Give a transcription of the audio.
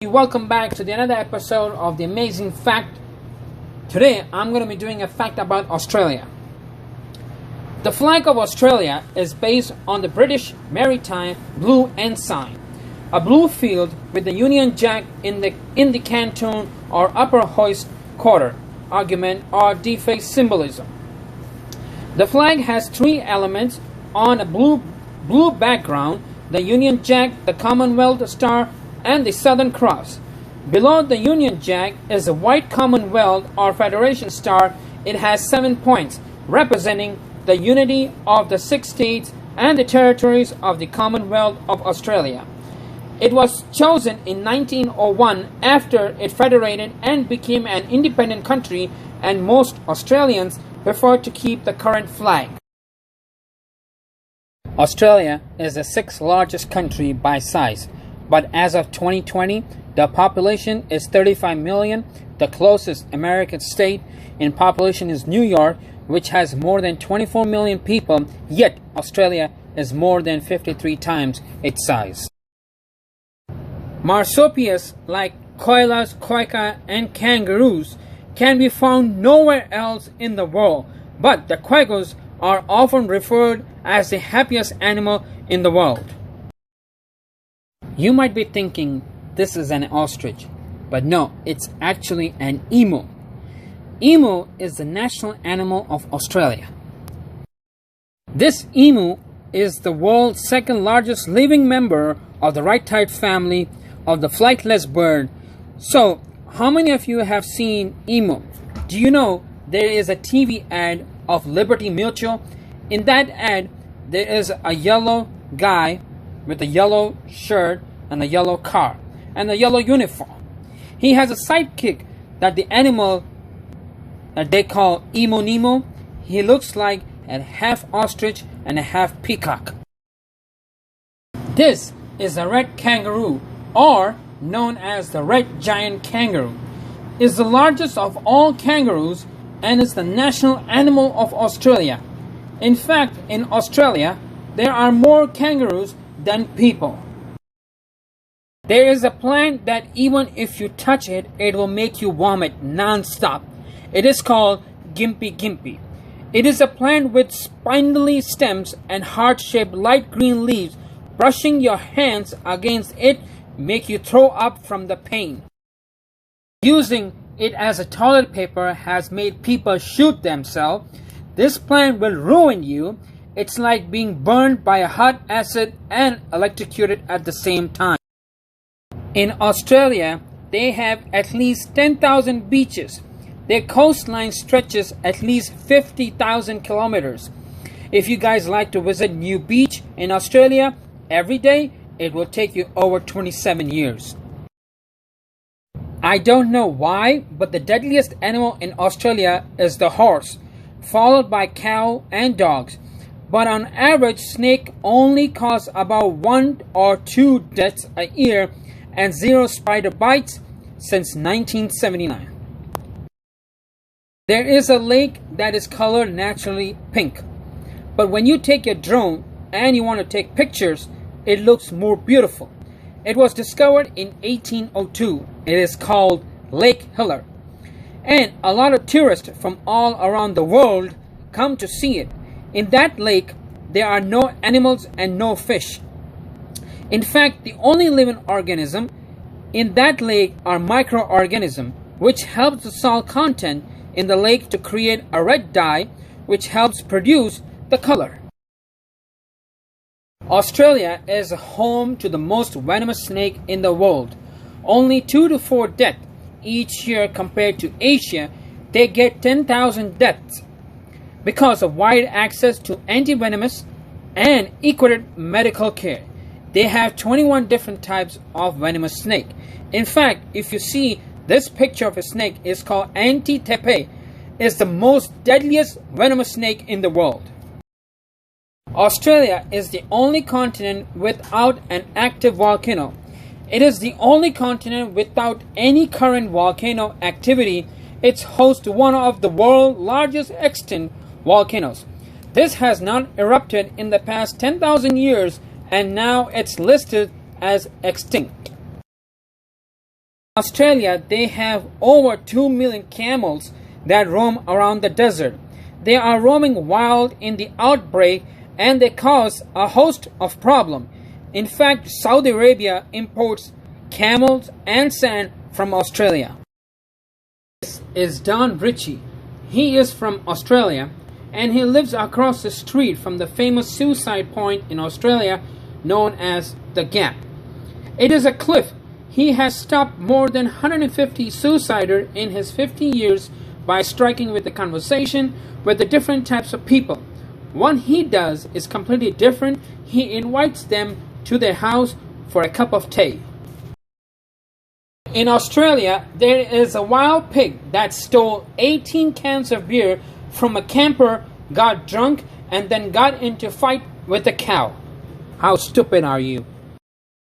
Welcome back to another episode of The Amazing Fact. Today I'm going to be doing a fact about Australia. The flag of Australia is based on the British Maritime blue ensign, a blue field with the Union Jack in the canton or upper hoist quarter, argument or deface symbolism. The flag has three elements on a blue background: the Union Jack, the Commonwealth Star, and the Southern Cross. Below the Union Jack is a white Commonwealth or Federation Star. It has 7 points, representing the unity of the 6 states and the territories of the Commonwealth of Australia. It was chosen in 1901 after it federated and became an independent country, and most Australians prefer to keep the current flag. Australia is the 6th largest country by size, but as of 2020, the population is 35 million. The closest American state in population is New York, which has more than 24 million people, yet Australia is more than 53 times its size. Marsupials like koalas, quokka, and kangaroos can be found nowhere else in the world, but the quokkas are often referred as the happiest animal in the world. You might be thinking this is an ostrich, but no, it's actually an emu. Emu is the national animal of Australia. This emu is the world's 2nd largest living member of the right-tailed family of the flightless bird. So, how many of you have seen emu? Do you know there is a TV ad of Liberty Mutual? In that ad, there is a yellow guy with a yellow shirt and a yellow car and a yellow uniform. He has a sidekick, that the animal that they call Emu Nemo. He looks like a half ostrich and a half peacock. This is a red kangaroo, or known as the red giant kangaroo. It is the largest of all kangaroos and is the national animal of Australia. In fact, in Australia, there are more kangaroos than people. There is a plant that even if you touch it, it will make you vomit non-stop. It is called gimpy gimpy. It is a plant with spindly stems and heart-shaped light green leaves. Brushing your hands against it make you throw up from the pain. Using it as a toilet paper has made people shoot themselves. This plant will ruin you. It's like being burned by a hot acid and electrocuted at the same time. In Australia, they have at least 10,000 beaches. Their coastline stretches at least 50,000 kilometers. If you guys like to visit New Beach in Australia every day, it will take you over 27 years. I don't know why, but the deadliest animal in Australia is the horse, followed by cow and dogs. But on average, snake only cause about 1 or 2 deaths a year and 0 spider bites since 1979. There is a lake that is colored naturally pink, but when you take your drone and you want to take pictures, it looks more beautiful. It was discovered in 1802. It is called Lake Hillier, and a lot of tourists from all around the world come to see it. In that lake, there are no animals and no fish. In fact, the only living organism in that lake are microorganisms, which help the salt content in the lake to create a red dye, which helps produce the color. Australia is home to the most venomous snake in the world. Only 2 to 4 deaths each year. Compared to Asia, they get 10,000 deaths because of wide access to anti-venomous and equited medical care. They have 21 different types of venomous snake. In fact, if you see this picture of a snake, is called Anti-Tepe, is the most deadliest venomous snake in the world. Australia is the only continent without an active volcano. It is the only continent without any current volcano activity. It's host to one of the world's largest extinct volcanoes. This has not erupted in the past 10,000 years, and now it's listed as extinct. Australia, they have over 2 million camels that roam around the desert. They are roaming wild in the outbreak and they cause a host of problems. In fact, Saudi Arabia imports camels and sand from Australia. This is Don Ritchie. He is from Australia and he lives across the street from the famous suicide point in Australia known as the Gap. It is a cliff. He has stopped more than 150 suiciders in his 50 years by striking with the conversation with the different types of people. What he does is completely different. He invites them to their house for a cup of tea. In Australia, there is a wild pig that stole 18 cans of beer from a camper, got drunk, and then got into a fight with a cow. How stupid are you?